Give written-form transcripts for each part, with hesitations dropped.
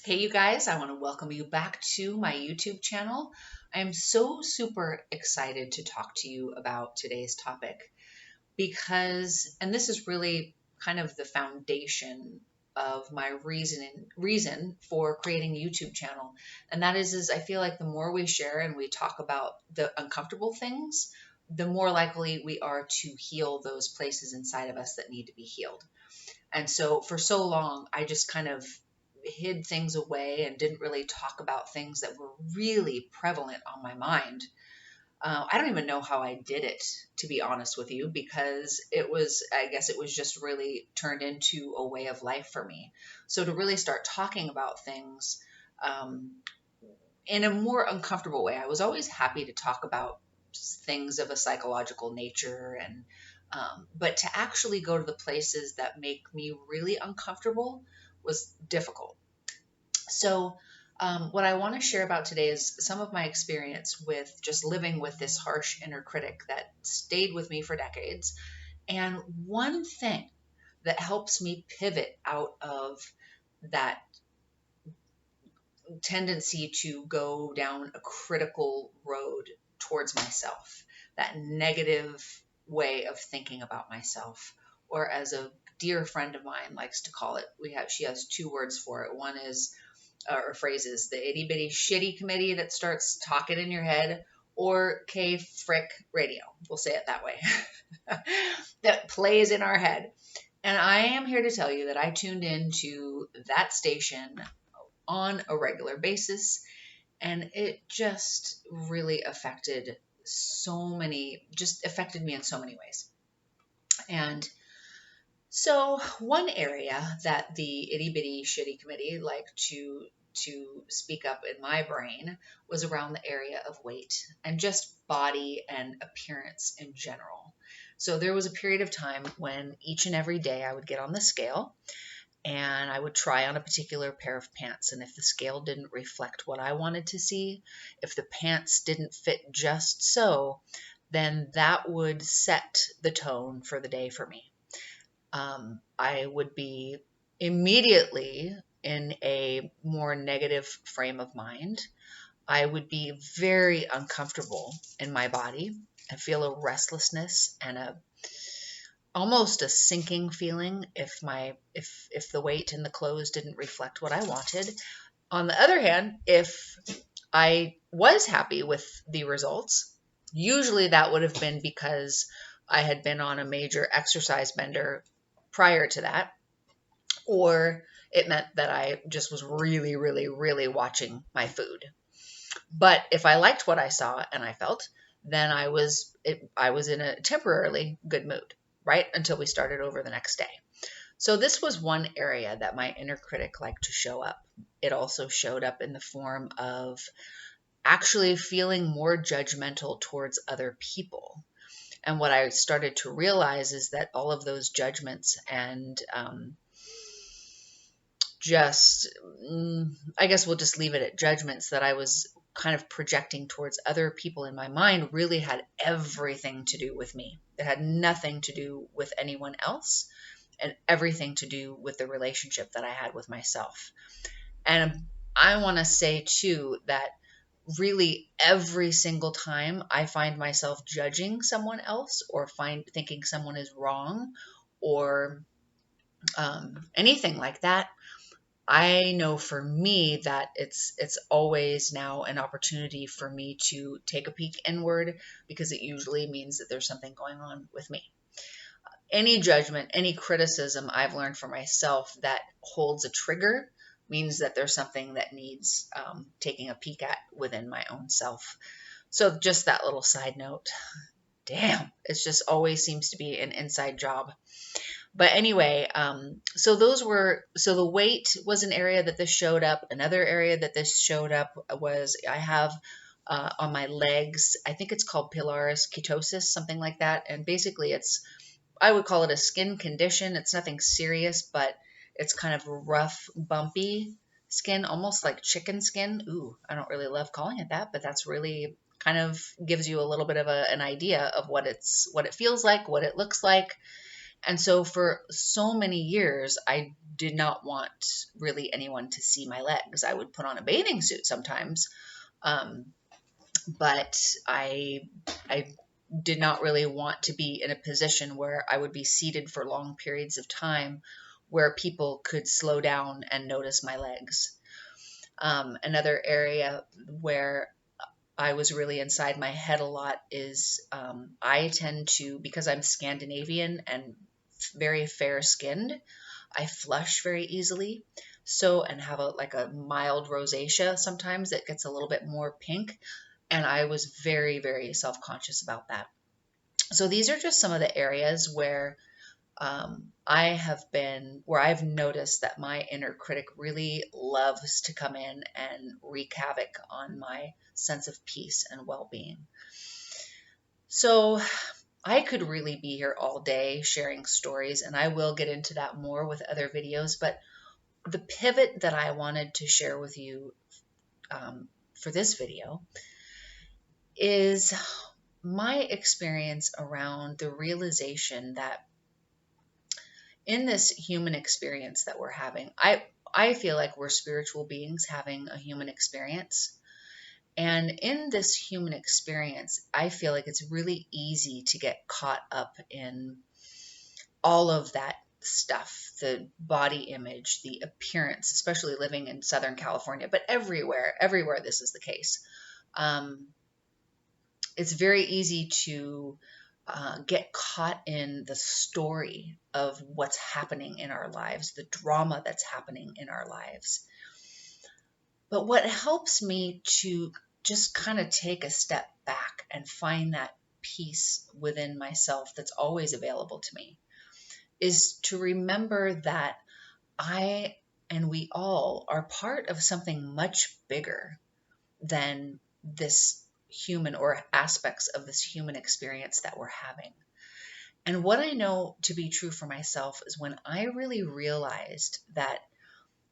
Hey, you guys, I want to welcome you back to my YouTube channel. I am so super excited to talk to you about today's topic and this is really kind of the foundation of my reason for creating a YouTube channel. And that is I feel like the more we share and we talk about the uncomfortable things, the more likely we are to heal those places inside of us that need to be healed. And so for so long, I just kind of hid things away and didn't really talk about things that were really prevalent on my mind. I don't even know how I did it, to be honest with you, because I guess it was just really turned into a way of life for me. So to really start talking about things um, in a more uncomfortable way, I was always happy to talk about things of a psychological nature but to actually go to the places that make me really uncomfortable was difficult. So, what I want to share about today is some of my experience with just living with this harsh inner critic that stayed with me for decades. And one thing that helps me pivot out of that tendency to go down a critical road towards myself, that negative way of thinking about myself, or as a dear friend of mine likes to call it, she has two words for it. One is or phrases, the itty bitty shitty committee that starts talking in your head, or K frick radio. We'll say it that way. That plays in our head. And I am here to tell you that I tuned into that station on a regular basis, and it just really affected me in so many ways. And so one area that the itty bitty shitty committee liked to speak up in my brain was around the area of weight and just body and appearance in general. So there was a period of time when each and every day I would get on the scale and I would try on a particular pair of pants. And if the scale didn't reflect what I wanted to see, if the pants didn't fit just so, then that would set the tone for the day for me. I would be immediately in a more negative frame of mind. I would be very uncomfortable in my body. I feel a restlessness and almost a sinking feeling if the weight and the clothes didn't reflect what I wanted. On the other hand, if I was happy with the results, usually that would have been because I had been on a major exercise bender prior to that, or it meant that I just was really, really, really watching my food. But if I liked what I saw and I felt, then I was in a temporarily good mood, right? Until we started over the next day. So this was one area that my inner critic liked to show up. It also showed up in the form of actually feeling more judgmental towards other people. And what I started to realize is that all of those judgments and I guess we'll just leave it at judgments that I was kind of projecting towards other people in my mind really had everything to do with me. It had nothing to do with anyone else and everything to do with the relationship that I had with myself. And I want to say too that really every single time I find myself judging someone else or thinking someone is wrong or anything like that, I know for me that it's always now an opportunity for me to take a peek inward, because it usually means that there's something going on with me. Any judgment, any criticism I've learned for myself that holds a trigger means that there's something that needs taking a peek at within my own self. So just that little side note. Damn, it just always seems to be an inside job. But anyway, so the weight was an area that this showed up. Another area that this showed up was I have on my legs, I think it's called pilaris ketosis, something like that. And basically I would call it a skin condition. It's nothing serious, but it's kind of rough, bumpy skin, almost like chicken skin. Ooh, I don't really love calling it that, but that's really kind of gives you a little bit of an idea of what it feels like, what it looks like. And so for so many years, I did not want really anyone to see my legs. I would put on a bathing suit sometimes, um, but I did not really want to be in a position where I would be seated for long periods of time where people could slow down and notice my legs. Another area where I was really inside my head a lot is I tend to, because I'm Scandinavian and very fair skinned, I flush very easily. So, and have like a mild rosacea sometimes that gets a little bit more pink. And I was very, very self conscious about that. So, these are just some of the areas where where I've noticed that my inner critic really loves to come in and wreak havoc on my sense of peace and well being. So I could really be here all day sharing stories, and I will get into that more with other videos. But the pivot that I wanted to share with you for this video is my experience around the realization that in this human experience that we're having, I feel like we're spiritual beings having a human experience. And in this human experience, I feel like it's really easy to get caught up in all of that stuff, the body image, the appearance, especially living in Southern California, but everywhere this is the case. It's very easy to get caught in the story of what's happening in our lives, the drama that's happening in our lives. But what helps me to just kind of take a step back and find that peace within myself that's always available to me is to remember that I and we all are part of something much bigger than this human or aspects of this human experience that we're having. And what I know to be true for myself is when I really realized that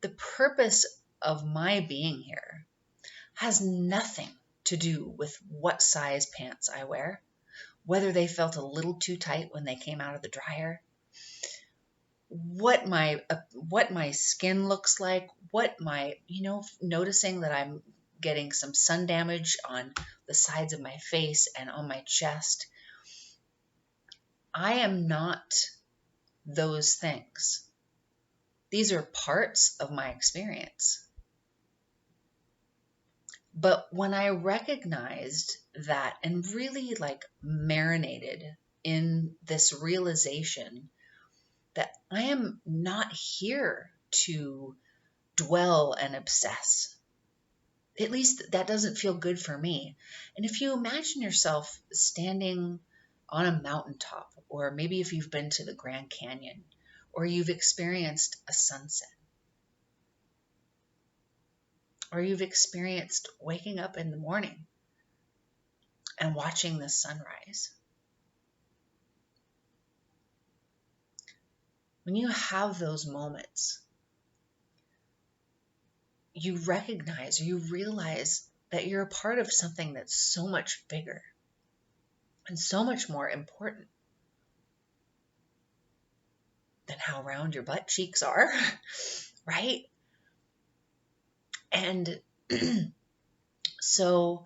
the purpose of my being here has nothing to do with what size pants I wear, whether they felt a little too tight when they came out of the dryer, what my skin looks like, what my, noticing that I'm getting some sun damage on the sides of my face and on my chest. I am not those things. These are parts of my experience. But when I recognized that and really like marinated in this realization that I am not here to dwell and obsess, at least that doesn't feel good for me. And if you imagine yourself standing on a mountaintop, or maybe if you've been to the Grand Canyon, or you've experienced a sunset, or you've experienced waking up in the morning and watching the sunrise. When you have those moments, you recognize, you realize that you're a part of something that's so much bigger and so much more important than how round your butt cheeks are, right? And so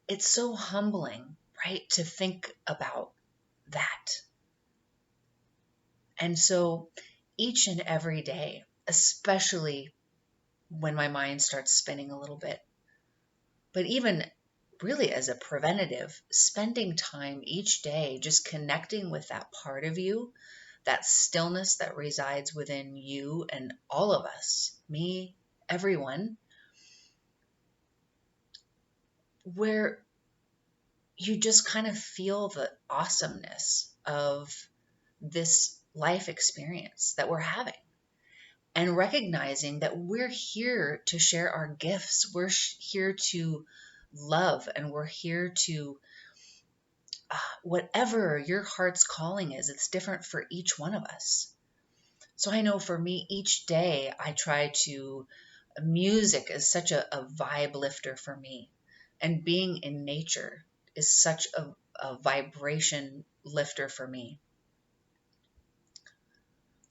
it's so humbling, right, to think about that. And so each and every day, especially when my mind starts spinning a little bit, but even really as a preventative, spending time each day just connecting with that part of you, that stillness that resides within you and all of us, me, everyone, where you just kind of feel the awesomeness of this life experience that we're having. And recognizing that we're here to share our gifts. We're here to love, and we're here to whatever your heart's calling is. It's different for each one of us. So I know for me, each day I try to, music is such a vibe lifter for me. And being in nature is such a vibration lifter for me.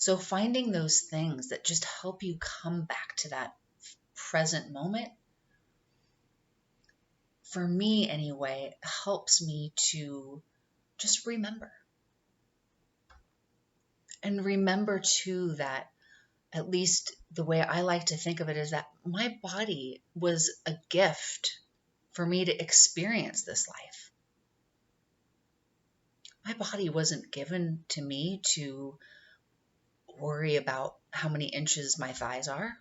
So finding those things that just help you come back to that present moment, for me anyway, helps me to just remember. And remember too that, at least the way I like to think of it, is that my body was a gift for me to experience this life. My body wasn't given to me to worry about how many inches my thighs are.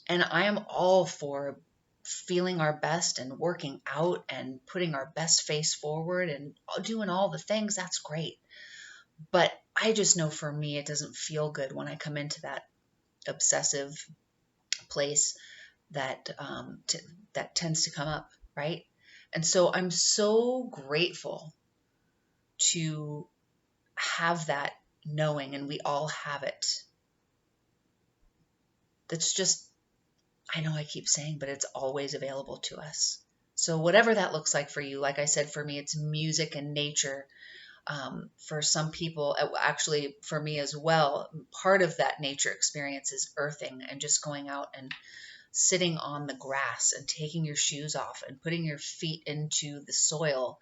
And I am all for feeling our best and working out and putting our best face forward and doing all the things. That's great. But I just know for me, it doesn't feel good when I come into that obsessive place that that tends to come up, right? And so I'm so grateful to have that knowing, and we all have it. That's just, I know I keep saying, but it's always available to us. So whatever that looks like for you, like I said, for me, it's music and nature. For some people, actually for me as well, part of that nature experience is earthing and just going out and sitting on the grass and taking your shoes off and putting your feet into the soil,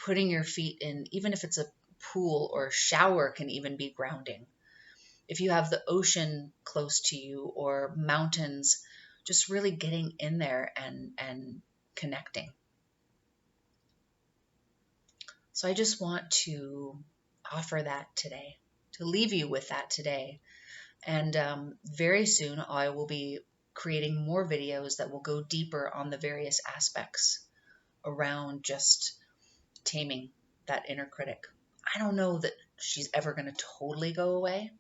putting your feet in, even if it's a pool or a shower, can even be grounding. If you have the ocean close to you or mountains, just really getting in there and connecting. So I just want to offer that today, to leave you with that today. And very soon I will be creating more videos that will go deeper on the various aspects around just taming that inner critic. I don't know that she's ever going to totally go away,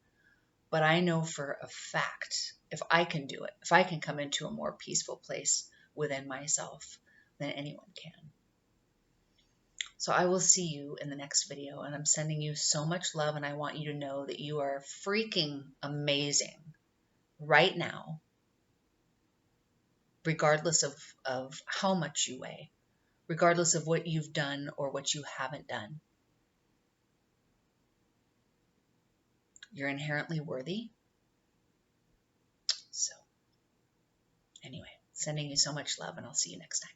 but I know for a fact, if I can do it, if I can come into a more peaceful place within myself, then anyone can. So I will see you in the next video, and I'm sending you so much love, and I want you to know that you are freaking amazing right now, regardless of how much you weigh, regardless of what you've done or what you haven't done. You're inherently worthy. So anyway, sending you so much love, and I'll see you next time.